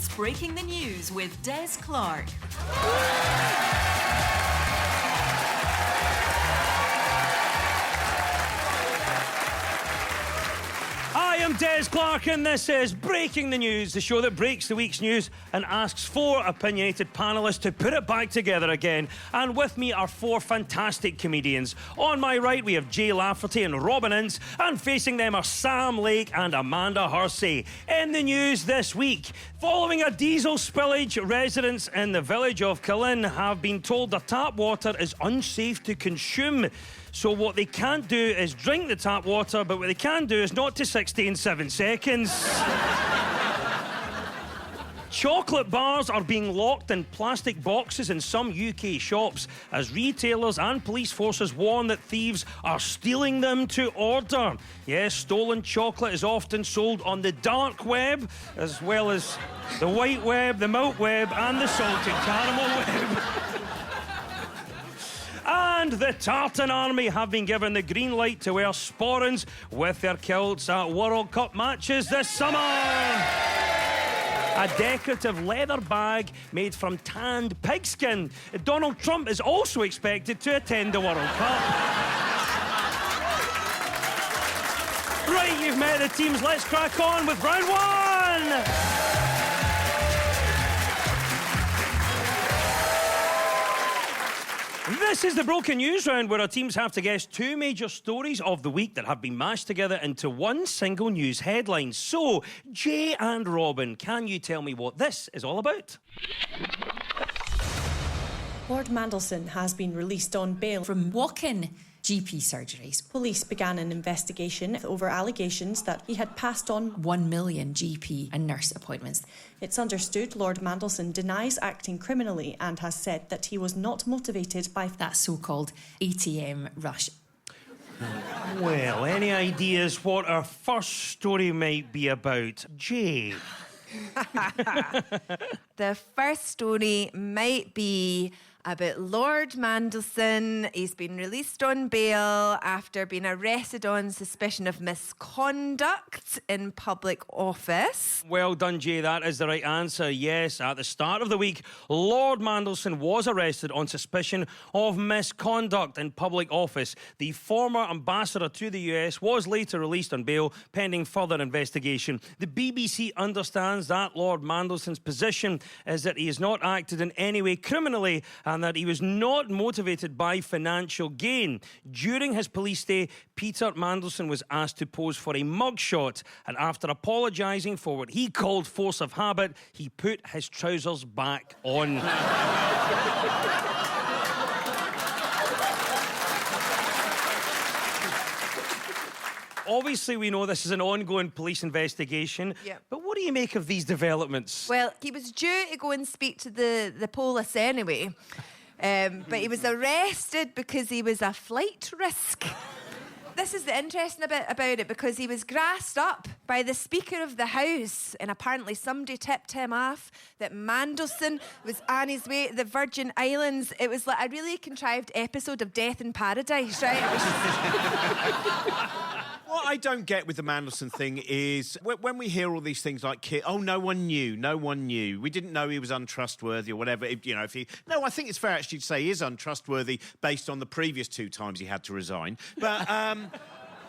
It's Breaking the News with Des Clark. I am Des Clark and this is Breaking the News, the show that breaks the week's news and asks four opinionated panellists to put it back together again. And with me are four fantastic comedians. On my right we have Jay Lafferty and Robin Ince, and facing them are Sam Lake and Amanda Hersey. In the news this week, following a diesel spillage, residents in the village of Cullen have been told their tap water is unsafe to consume. So what they can't do is drink the tap water, but what they can do is not to 60 in 7 seconds. Chocolate bars are being locked in plastic boxes in some UK shops as retailers and police forces warn that thieves are stealing them to order. Yes, stolen chocolate is often sold on the dark web, as well as the white web, the milk web, and the salted caramel web. And the Tartan Army have been given the green light to wear sporrans with their kilts at World Cup matches this summer. A decorative leather bag made from tanned pigskin. Donald Trump is also expected to attend the World Cup. Right, you've met the teams. Let's crack on with round one. This is the Broken News round, where our teams have to guess two major stories of the week that have been mashed together into one single news headline. So, Jay and Robin, can you tell me what this is all about? Lord Mandelson has been released on bail from walk-in GP surgeries. Police began an investigation over allegations that he had passed on 1 million GP and nurse appointments. It's understood Lord Mandelson denies acting criminally and has said that he was not motivated by that so-called ATM rush. Well, any ideas what our first story might be about? Jay? The first story might be about Lord Mandelson. He's been released on bail after being arrested on suspicion of misconduct in public office. Well done, Jay. That is the right answer. Yes, at the start of the week, Lord Mandelson was arrested on suspicion of misconduct in public office. The former ambassador to the US was later released on bail pending further investigation. The BBC understands that Lord Mandelson's position is that he has not acted in any way criminally and that he was not motivated by financial gain. During his police stay, Peter Mandelson was asked to pose for a mugshot, and after apologising for what he called force of habit, he put his trousers back on. Obviously, we know this is an ongoing police investigation, but what do you make of these developments? Well, he was due to go and speak to the police anyway, but he was arrested because he was a flight risk. This is the interesting bit about it, because he was grassed up by the Speaker of the House, and apparently somebody tipped him off that Mandelson was on his way to the Virgin Islands. It was like a really contrived episode of Death in Paradise, right? What I don't get with the Mandelson thing is when we hear all these things like, oh, no one knew, we didn't know he was untrustworthy or whatever, No, I think it's fair actually to say he is untrustworthy based on the previous 2 times he had to resign.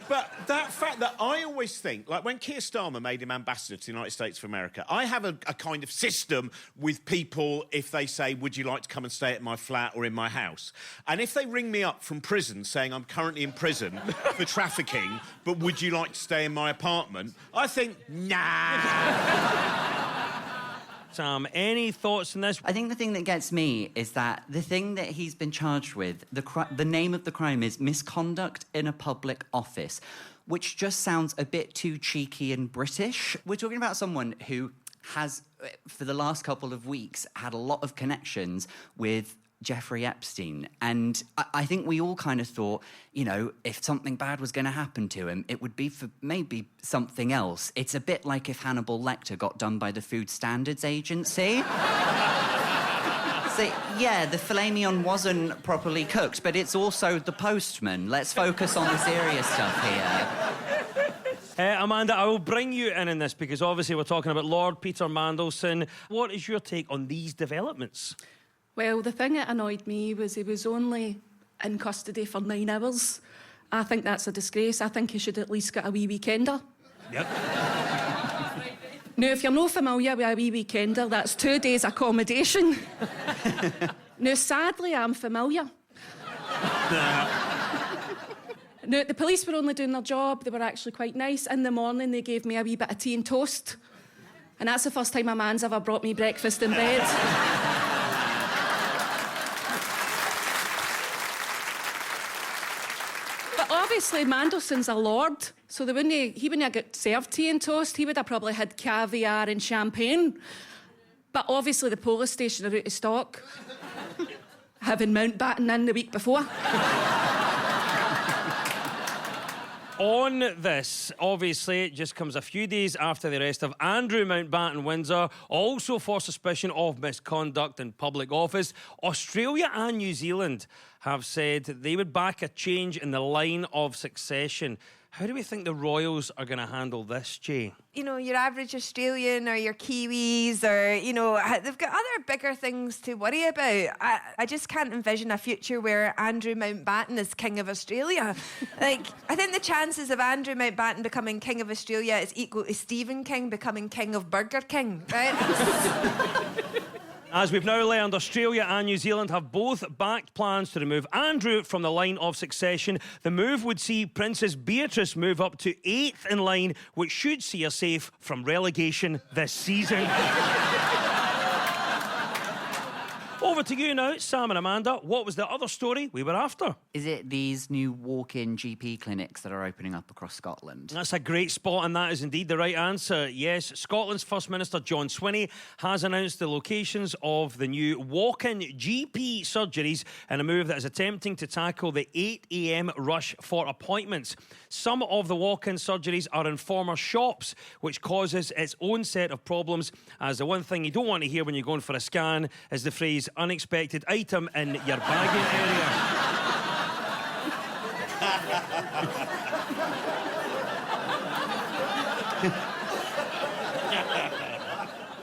But that fact that I always think, like when Keir Starmer made him ambassador to the United States of America, I have a kind of system with people if they say, would you like to come and stay at my flat or in my house? And if they ring me up from prison saying I'm currently in prison for trafficking, but would you like to stay in my apartment? I think, nah. Sam, any thoughts on this? I think the thing that gets me is that the thing that he's been charged with, the name of the crime is misconduct in a public office, which just sounds a bit too cheeky and British. We're talking about someone who has, for the last couple of weeks, had a lot of connections with Jeffrey Epstein. And I think we all kind of thought, if something bad was going to happen to him, it would be for maybe something else. It's a bit like if Hannibal Lecter got done by the Food Standards Agency. So, yeah, the filet mignon wasn't properly cooked, but it's also the postman. Let's focus on the serious stuff here. Amanda, I will bring you in this because obviously we're talking about Lord Peter Mandelson. What is your take on these developments? Well, the thing that annoyed me was he was only in custody for 9 hours. I think that's a disgrace. I think he should at least get a wee weekender. Yep. Now, if you're not familiar with a wee weekender, that's 2 days accommodation. Now, sadly, I'm familiar. Now, the police were only doing their job. They were actually quite nice. In the morning, they gave me a wee bit of tea and toast. And that's the first time a man's ever brought me breakfast in bed. But obviously, Mandelson's a lord, so he wouldn't have got served tea and toast. He would have probably had caviar and champagne. But obviously, the police station are out of stock, having Mountbatten in the week before. On this, obviously, it just comes a few days after the arrest of Andrew Mountbatten Windsor, also for suspicion of misconduct in public office. Australia and New Zealand have said they would back a change in the line of succession. How do we think the Royals are going to handle this, Jay? You know, your average Australian or your Kiwis or, you know, they've got other bigger things to worry about. I just can't envision a future where Andrew Mountbatten is King of Australia. I think the chances of Andrew Mountbatten becoming King of Australia is equal to Stephen King becoming King of Burger King, right? As we've now learned, Australia and New Zealand have both backed plans to remove Andrew from the line of succession. The move would see Princess Beatrice move up to 8th in line, which should see her safe from relegation this season. Over to you now, Sam and Amanda. What was the other story we were after? Is it these new walk-in GP clinics that are opening up across Scotland? That's a great spot, and that is indeed the right answer. Yes, Scotland's First Minister John Swinney has announced the locations of the new walk-in GP surgeries in a move that is attempting to tackle the 8 a.m. rush for appointments. Some of the walk-in surgeries are in former shops, which causes its own set of problems, as the one thing you don't want to hear when you're going for a scan is the phrase unexpected item in your bagging area.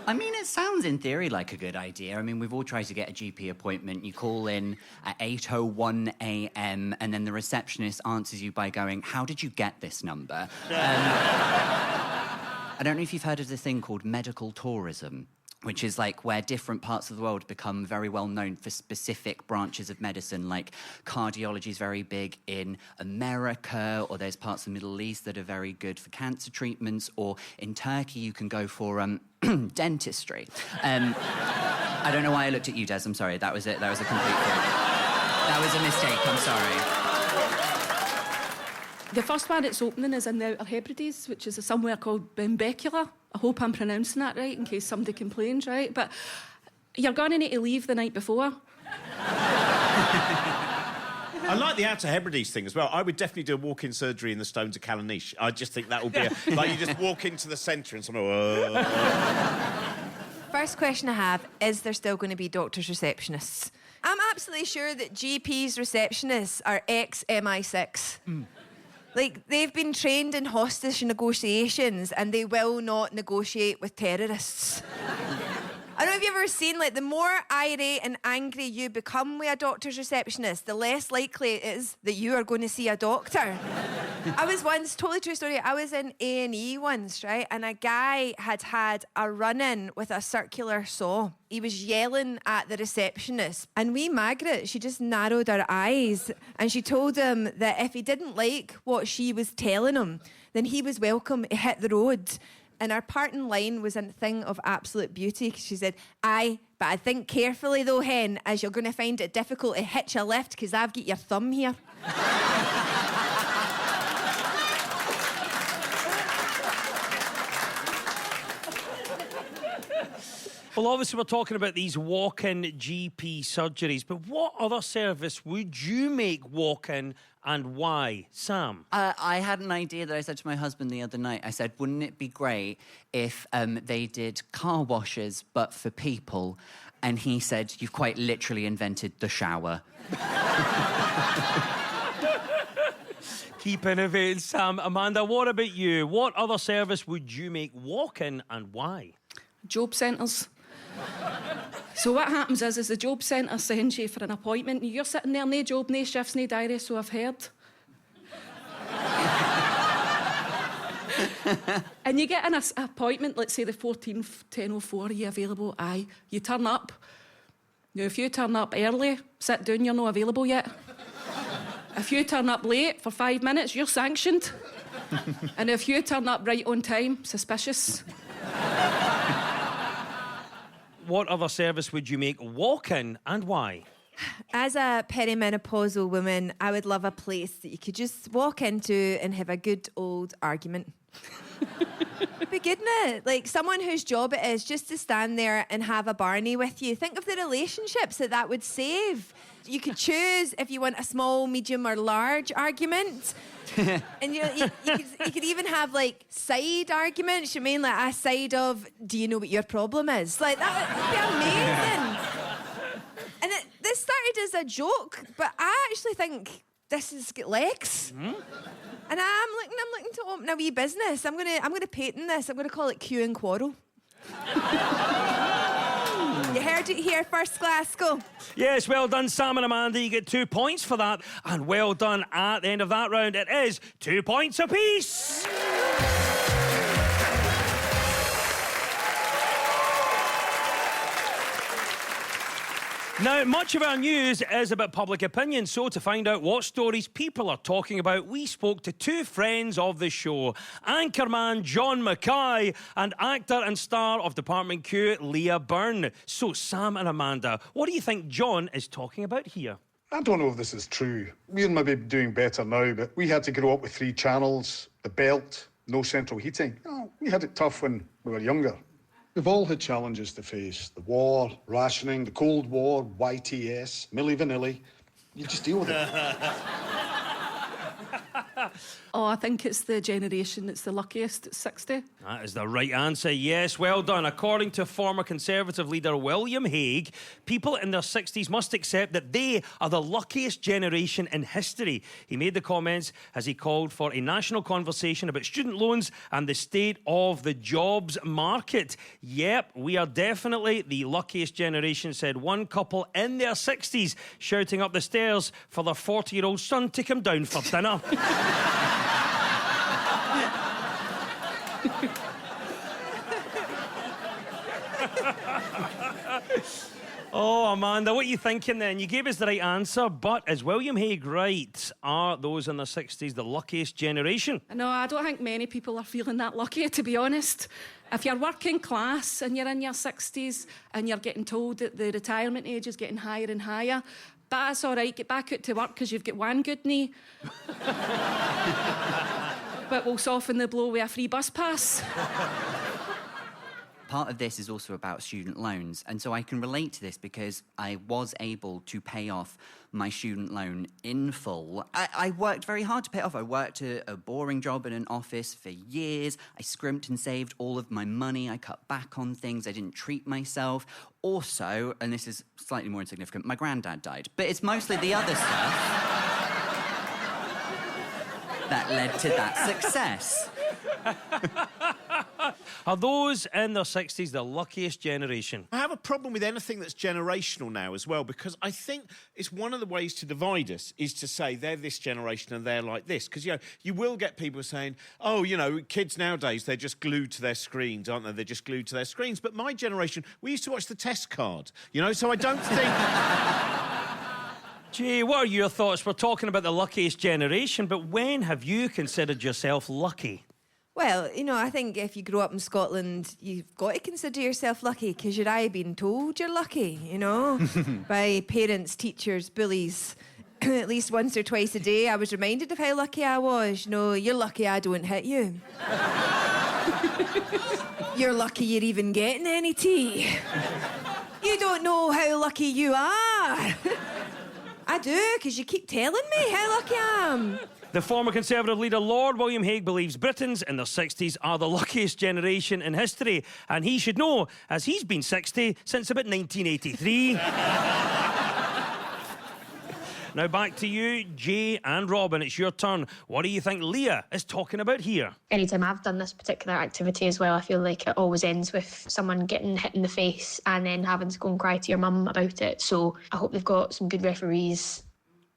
I mean, it sounds in theory like a good idea. I mean, we've all tried to get a GP appointment. You call in at 8:01 a.m. and then the receptionist answers you by going, "How did you get this number?" I don't know if you've heard of the thing called medical tourism, which is like where different parts of the world become very well known for specific branches of medicine. Like cardiology is very big in America, or there's parts of the Middle East that are very good for cancer treatments, or in Turkey you can go for dentistry. I don't know why I looked at you, Des. I'm sorry. That was it. That was a complete That was a mistake. I'm sorry. The first one it's opening is in the Outer Hebrides, which is somewhere called Benbecula. I hope I'm pronouncing that right, in case somebody complains, right? But you're going to need to leave the night before. I like the Outer Hebrides thing as well. I would definitely do a walk-in surgery in the Stones of Callanish. I just think that would be like you just walk into the centre and someone... First question I have, is there still going to be doctors' receptionists? I'm absolutely sure that GPs' receptionists are ex-MI6. Like, they've been trained in hostage negotiations and they will not negotiate with terrorists. I don't know if you've ever seen, like, the more irate and angry you become with a doctor's receptionist, the less likely it is that you are going to see a doctor. I was once, totally true story, I was in A&E once, right? And a guy had a run-in with a circular saw. He was yelling at the receptionist. And wee Margaret, she just narrowed her eyes and she told him that if he didn't like what she was telling him, then he was welcome to hit the road. And our parting line was a thing of absolute beauty. She said, "Aye, but I think carefully though, hen, as you're going to find it difficult to hitch a lift because I've got your thumb here." Well, obviously, we're talking about these walk-in GP surgeries, but what other service would you make walk-in and why? Sam? I had an idea that I said to my husband the other night. I said, wouldn't it be great if they did car washes, but for people? And he said, you've quite literally invented the shower. Keep innovating, Sam. Amanda, what about you? What other service would you make walk-in and why? Job centres. So what happens is the job centre sends you for an appointment and you're sitting there, no job, no shifts, no diary, so I've heard. And you get an appointment, let's say the 14th, 10:04, are you available? Aye. You turn up. Now, if you turn up early, sit down, you're not available yet. If you turn up late for 5 minutes, you're sanctioned. And if you turn up right on time, suspicious. What other service would you make walk-in and why? As a perimenopausal woman, I would love a place that you could just walk into and have a good old argument. It'd be good, isn't it? Like someone whose job it is just to stand there and have a Barney with you. Think of the relationships that would save. You could choose if you want a small, medium, or large argument. And you could even have like side arguments. You mean like a side of, do you know what your problem is? Like that would be amazing. And this started as a joke, but I actually think this has got legs. Mm-hmm. And I'm looking to open a wee business. I'm gonna patent this. I'm gonna call it Q and Quarrel. You heard it here first, Glasgow. Yes, well done, Sam and Amanda. You get 2 points for that. And well done at the end of that round. It is 2 points apiece. Now, much of our news is about public opinion, so to find out what stories people are talking about, we spoke to two friends of the show, anchorman John Mackay and actor and star of Department Q, Leah Byrne. So, Sam and Amanda, what do you think John is talking about here? I don't know if this is true. We're maybe doing better now, but we had to grow up with 3 channels, the belt, no central heating. Oh, we had it tough when we were younger. We've all had challenges to face. The war, rationing, the Cold War, YTS, Milli Vanilli. You just deal with it. Oh, I think it's the generation that's the luckiest at 60. That is the right answer, yes. Well done. According to former Conservative leader William Hague, people in their 60s must accept that they are the luckiest generation in history. He made the comments as he called for a national conversation about student loans and the state of the jobs market. Yep, we are definitely the luckiest generation, said one couple in their 60s, shouting up the stairs for their 40-year-old son to come down for dinner. Oh, Amanda, what are you thinking then? You gave us the right answer, but is William Hague right? Are those in their 60s the luckiest generation? No, I don't think many people are feeling that lucky, to be honest. If you're working class and you're in your 60s and you're getting told that the retirement age is getting higher and higher, that's all right, get back out to work because you've got one good knee. But we'll soften the blow with a free bus pass. Part of this is also about student loans, and so I can relate to this because I was able to pay off my student loan in full. I worked very hard to pay it off. I worked a boring job in an office for years. I scrimped and saved all of my money. I cut back on things. I didn't treat myself. Also, and this is slightly more insignificant, my granddad died. But it's mostly the other stuff that led to that success. Are those in their 60s the luckiest generation? I have a problem with anything that's generational now as well, because I think it's one of the ways to divide us is to say they're this generation and they're like this. Because, you will get people saying, oh, kids nowadays, they're just glued to their screens, aren't they? They're just glued to their screens. But my generation, we used to watch the test card, so I don't think... Jay, what are your thoughts? We're talking about the luckiest generation, but when have you considered yourself lucky? Well, I think if you grow up in Scotland, you've got to consider yourself lucky because you're aye being told you're lucky, by parents, teachers, bullies. At least once or twice a day, I was reminded of how lucky I was. You're lucky I don't hit you. You're lucky you're even getting any tea. You don't know how lucky you are. I do, because you keep telling me how lucky I am. The former Conservative leader, Lord William Hague, believes Britons in their 60s are the luckiest generation in history. And he should know, as he's been 60 since about 1983. Now back to you, Jay and Robin. It's your turn. What do you think Leah is talking about here? Anytime I've done this particular activity as well, I feel like it always ends with someone getting hit in the face and then having to go and cry to your mum about it. So I hope they've got some good referees.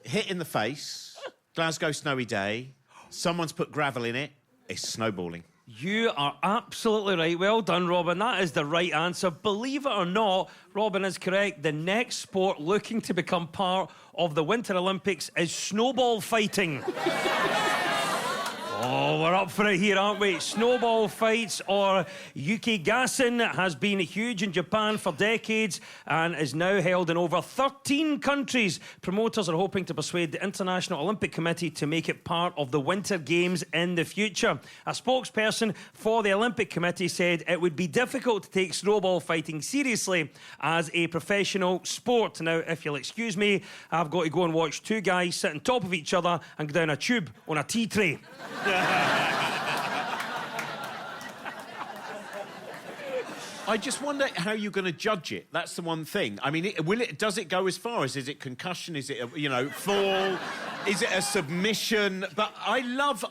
Hit in the face, Glasgow snowy day, someone's put gravel in it, it's snowballing. You are absolutely right. Well done, Robin. That is the right answer. Believe it or not, Robin is correct. The next sport looking to become part of the Winter Olympics is snowball fighting. Oh, we're up for it here, aren't we? Snowball fights, or yukigassen, has been huge in Japan for decades and is now held in over 13 countries. Promoters are hoping to persuade the International Olympic Committee to make it part of the Winter Games in the future. A spokesperson for the Olympic Committee said it would be difficult to take snowball fighting seriously as a professional sport. Now, if you'll excuse me, I've got to go and watch two guys sit on top of each other and go down a tube on a tea tray. I just wonder how you're going to judge it. That's the one thing. I mean, does it go as far as, is it concussion? Is it, fall? Is it a submission? But I love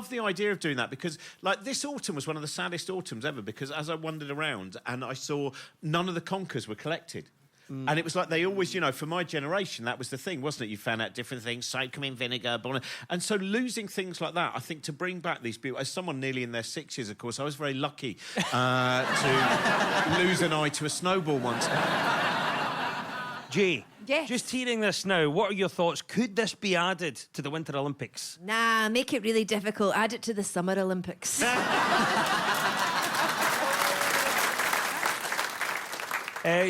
the idea of doing that because, like, this autumn was one of the saddest autumns ever because as I wandered around and I saw none of the conkers were collected. And it was like they always, for my generation, that was the thing, wasn't it? You found out different things, soak them in vinegar, and so losing things like that, I think to bring back these people, as someone nearly in their 60s, of course, I was very lucky to lose an eye to a snowball once. Jay, Yes. just hearing this now, what are your thoughts? Could this be added to the Winter Olympics? Nah, make it really difficult. Add it to the Summer Olympics.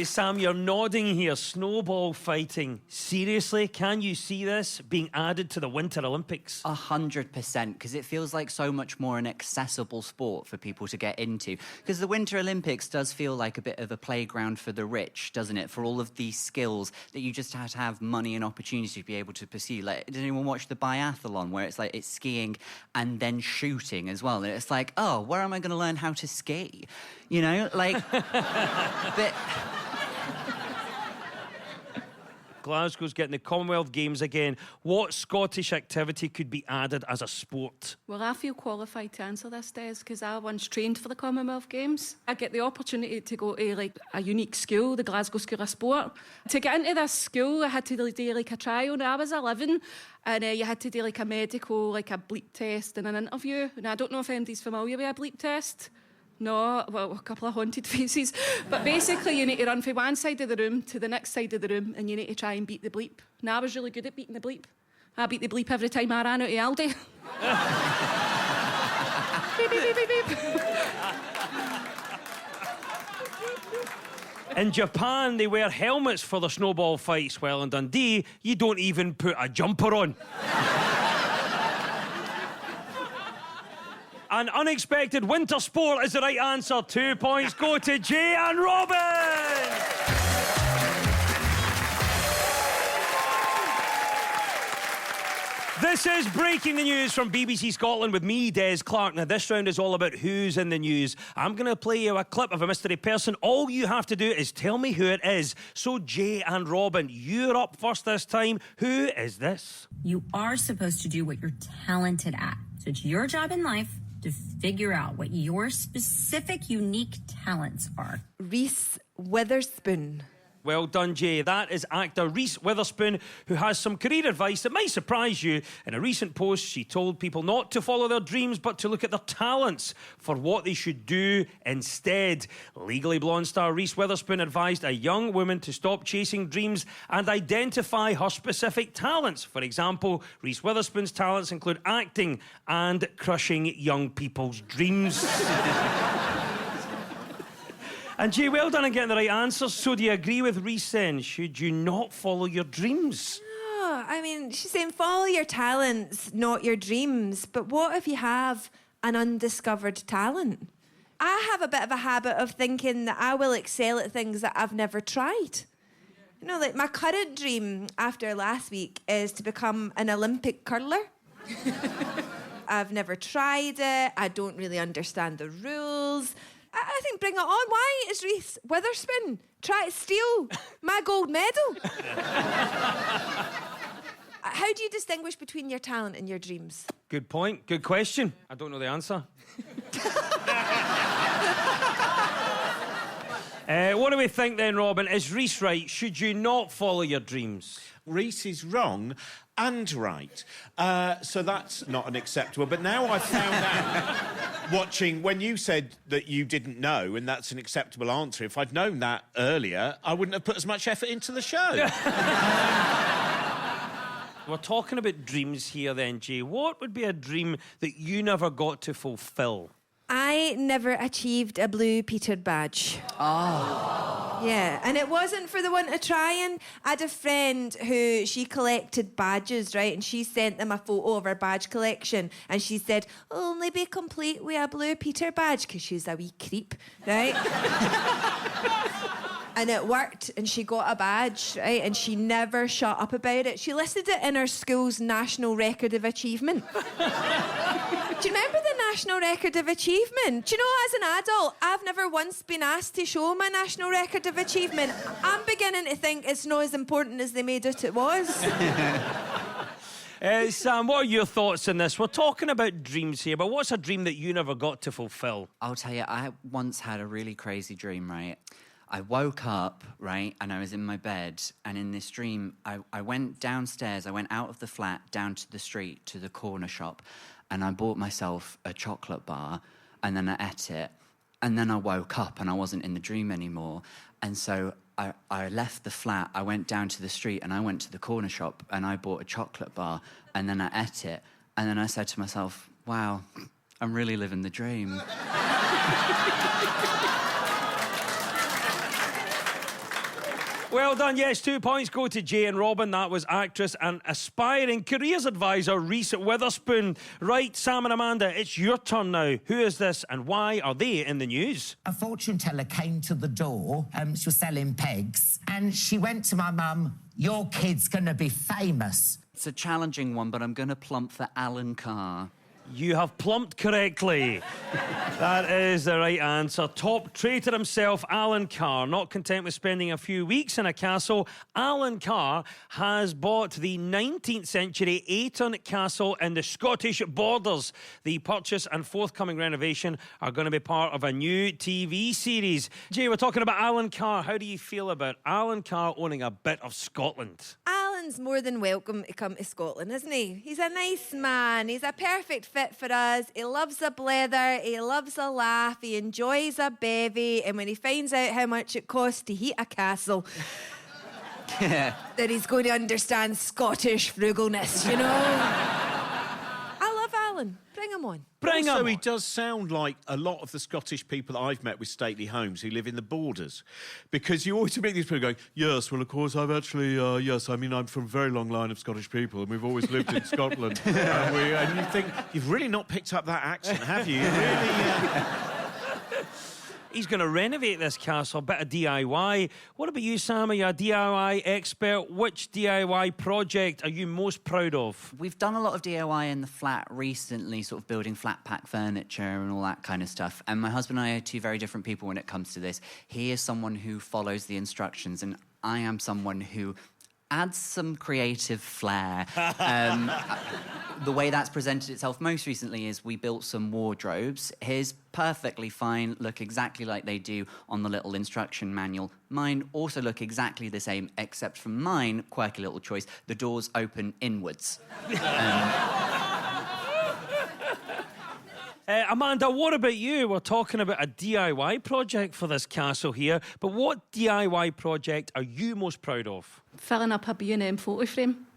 Sam, you're nodding here. Snowball fighting. Seriously, can you see this being added to the Winter Olympics? 100%, because it feels like so much more an accessible sport for people to get into. Because the Winter Olympics does feel like a bit of a playground for the rich, doesn't it? For all of these skills that you just have to have money and opportunity to be able to pursue. Like, did anyone watch the biathlon where it's like it's skiing and then shooting as well? And it's like, oh, where am I going to learn how to ski? But... Glasgow's getting the Commonwealth Games again. What Scottish activity could be added as a sport? Well, I feel qualified to answer this, Des, because I once trained for the Commonwealth Games. I get the opportunity to go to a unique school, the Glasgow School of Sport. To get into this school, I had to do a trial. Now, I was 11, and you had to do a medical, a bleep test and an interview. And I don't know if anybody's familiar with a bleep test. No, well, a couple of haunted faces. But basically, you need to run from one side of the room to the next side of the room, and you need to try and beat the bleep. Now, I was really good at beating the bleep. I beat the bleep every time I ran out of Aldi. Beep, beep, beep, beep, beep. In Japan, they wear helmets for the snowball fights, while in Dundee, you don't even put a jumper on. An unexpected winter sport is the right answer. 2 points go to Jay and Robin. This is Breaking the News from BBC Scotland with me, Des Clark. Now, this round is all about who's in the news. I'm going to play you a clip of a mystery person. All you have to do is tell me who it is. So, Jay and Robin, you're up first this time. Who is this? You are supposed to do what you're talented at. So it's your job in life to figure out what your specific, unique talents are. Reese Witherspoon. Well done, Jay. That is actor Reese Witherspoon, who has some career advice that might surprise you. In a recent post, she told people not to follow their dreams, but to look at their talents for what they should do instead. Legally Blonde star Reese Witherspoon advised a young woman to stop chasing dreams and identify her specific talents. For example, Reese Witherspoon's talents include acting and crushing young people's dreams. And Jay, well done on getting the right answers. So do you agree with Reese then? Should you not follow your dreams? Oh, I mean, she's saying follow your talents, not your dreams. But what if you have an undiscovered talent? I have a bit of a habit of thinking that I will excel at things that I've never tried. Like my current dream after last week is to become an Olympic curler. I've never tried it. I don't really understand the rules. I think bring it on. Why is Reese Witherspoon trying to steal my gold medal? How do you distinguish between your talent and your dreams? Good point. Good question. I don't know the answer. What do we think then, Robin? Is Reese right? Should you not follow your dreams? Reese is wrong and right. So that's not unacceptable. But now I've found out, watching, when you said that you didn't know and that's an acceptable answer, if I'd known that earlier, I wouldn't have put as much effort into the show. We're talking about dreams here then, Jay. What would be a dream that you never got to fulfil? I never achieved a blue Peter badge. Oh. Yeah, and it wasn't for the one to try. And I had a friend who, she collected badges, right? And she sent them a photo of her badge collection. And she said, only be complete with a blue Peter badge, because she's a wee creep, right? And it worked, and she got a badge, right? And she never shut up about it. She listed it in her school's National Record of Achievement. Do you remember the National Record of Achievement? Do you know, as an adult, I've never once been asked to show my National Record of Achievement. I'm beginning to think it's not as important as they made it was. Sam, what are your thoughts on this? We're talking about dreams here, but what's a dream that you never got to fulfill? I'll tell you, I once had a really crazy dream, right? I woke up, right, and I was in my bed, and in this dream, I went downstairs, I went out of the flat, down to the street, to the corner shop, and I bought myself a chocolate bar, and then I ate it, and then I woke up, and I wasn't in the dream anymore, and so I left the flat, I went down to the street, and I went to the corner shop, and I bought a chocolate bar, and then I ate it, and then I said to myself, wow, I'm really living the dream. Well done, yes, 2 points go to Jay and Robin. That was actress and aspiring careers advisor Reese Witherspoon. Right, Sam and Amanda, it's your turn now. Who is this and why are they in the news? A fortune teller came to the door, she was selling pegs, and she went to my mum, your kid's gonna be famous. It's a challenging one, but I'm going to plump for Alan Carr. You have plumped correctly. That is the right answer. Top traitor himself, Alan Carr. Not content with spending a few weeks in a castle, Alan Carr has bought the 19th century Ayton Castle in the Scottish Borders. The purchase and forthcoming renovation are going to be part of a new TV series. Jay, we're talking about Alan Carr. How do you feel about Alan Carr owning a bit of Scotland? Alan's more than welcome to come to Scotland, isn't he? He's a nice man. He's a perfect fit for us. He loves a blether. He loves a laugh. He enjoys a bevy. And when he finds out how much it costs to heat a castle, then he's going to understand Scottish frugalness, you know? I love Alan. Bring him on. Also, he does sound like a lot of the Scottish people that I've met with stately homes who live in the borders. Because you always meet these people going, yes, well, of course, I've actually, yes, I mean, I'm from a very long line of Scottish people and we've always lived in Scotland. And you think, you've really not picked up that accent, have you? He's going to renovate this castle, a bit of DIY. What about you, Sam? Are you a DIY expert? Which DIY project are you most proud of? We've done a lot of DIY in the flat recently, sort of building flat pack furniture and all that kind of stuff. And my husband and I are two very different people when it comes to this. He is someone who follows the instructions, and I am someone who adds some creative flair. The way that's presented itself most recently is we built some wardrobes. His perfectly fine, look exactly like they do on the little instruction manual. Mine also look exactly the same, except for mine, quirky little choice, the doors open inwards. Amanda, what about you? We're talking about a DIY project for this castle here, but what DIY project are you most proud of? Filling up a B&M photo frame.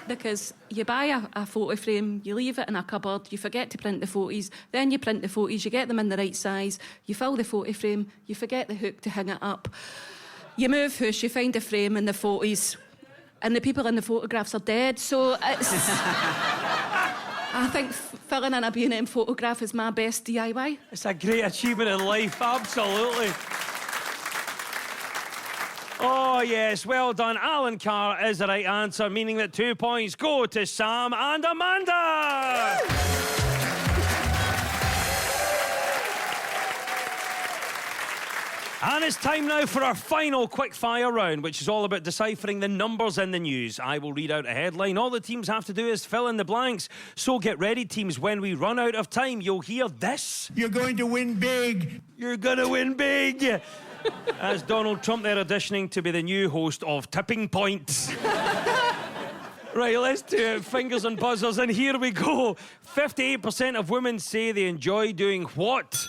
Because you buy a photo frame, you leave it in a cupboard, you forget to print the photos, then you print the photos, you get them in the right size, you fill the photo frame, you forget the hook to hang it up. You move house, you find the frame and the photos, and the people in the photographs are dead, so it's... I think filling in a B&M photograph is my best DIY. It's a great achievement in life, absolutely. Oh, yes, well done. Alan Carr is the right answer, meaning that 2 points go to Sam and Amanda. And it's time now for our final quick-fire round, which is all about deciphering the numbers in the news. I will read out a headline. All the teams have to do is fill in the blanks. So get ready, teams. When we run out of time, you'll hear this. You're going to win big. You're going to win big. As Donald Trump there auditioning to be the new host of Tipping Point. Right, let's do it. Fingers and buzzers, and here we go. 58% of women say they enjoy doing what?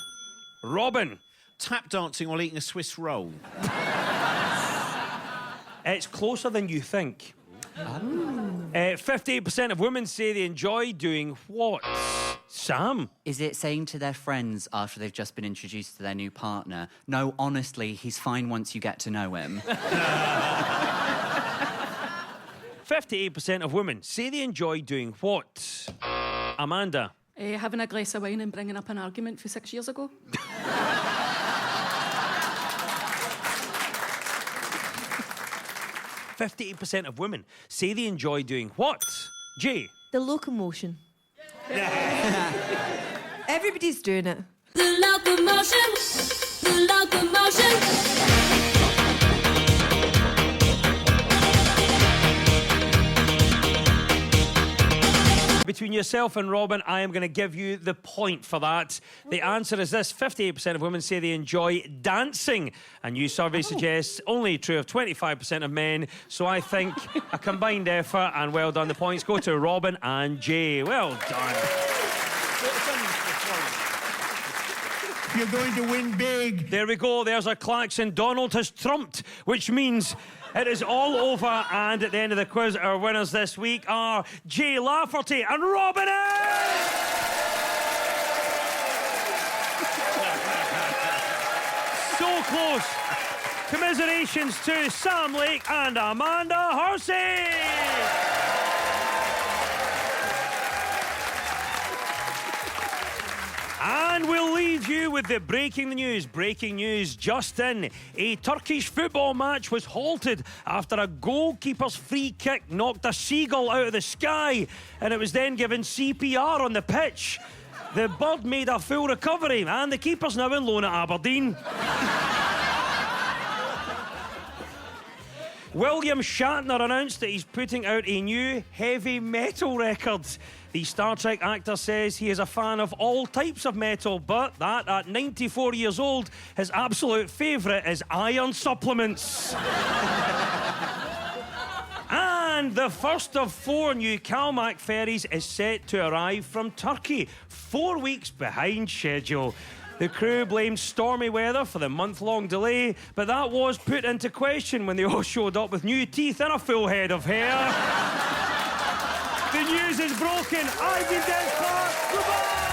Robin. Tap dancing while eating a Swiss roll. It's closer than you think. 58% of women say they enjoy doing what? Sam? Is it saying to their friends after they've just been introduced to their new partner, no, honestly, he's fine once you get to know him? 58% of women say they enjoy doing what? Amanda? Having a glass of wine and bringing up an argument for 6 years ago. 58% of women say they enjoy doing what? Jay? The locomotion. Everybody's doing it. The locomotion. The locomotion. Between yourself and Robin, I am going to give you the point for that. The answer is this. 58% of women say they enjoy dancing. A new survey suggests only true of 25% of men. So I think a combined effort, and well done. The points go to Robin and Jay. Well done. You're going to win big. There we go. There's a klaxon. Donald has trumped, which means it is all over. And at the end of the quiz, our winners this week are Jay Lafferty and Robin Ellis. So close. Commiserations to Sam Lake and Amanda Horsey. And we'll leave you with the breaking news. Breaking news just in. A Turkish football match was halted after a goalkeeper's free kick knocked a seagull out of the sky, and it was then given CPR on the pitch. The bird made a full recovery, and the keeper's now in loan at Aberdeen. William Shatner announced that he's putting out a new heavy metal record. The Star Trek actor says he is a fan of all types of metal, but that at 94 years old, his absolute favourite is iron supplements. And the first of 4 new CalMac ferries is set to arrive from Turkey, 4 weeks behind schedule. The crew blamed stormy weather for the month-long delay, but that was put into question when they all showed up with new teeth and a full head of hair. The news is broken. I've been Des Clark. Goodbye!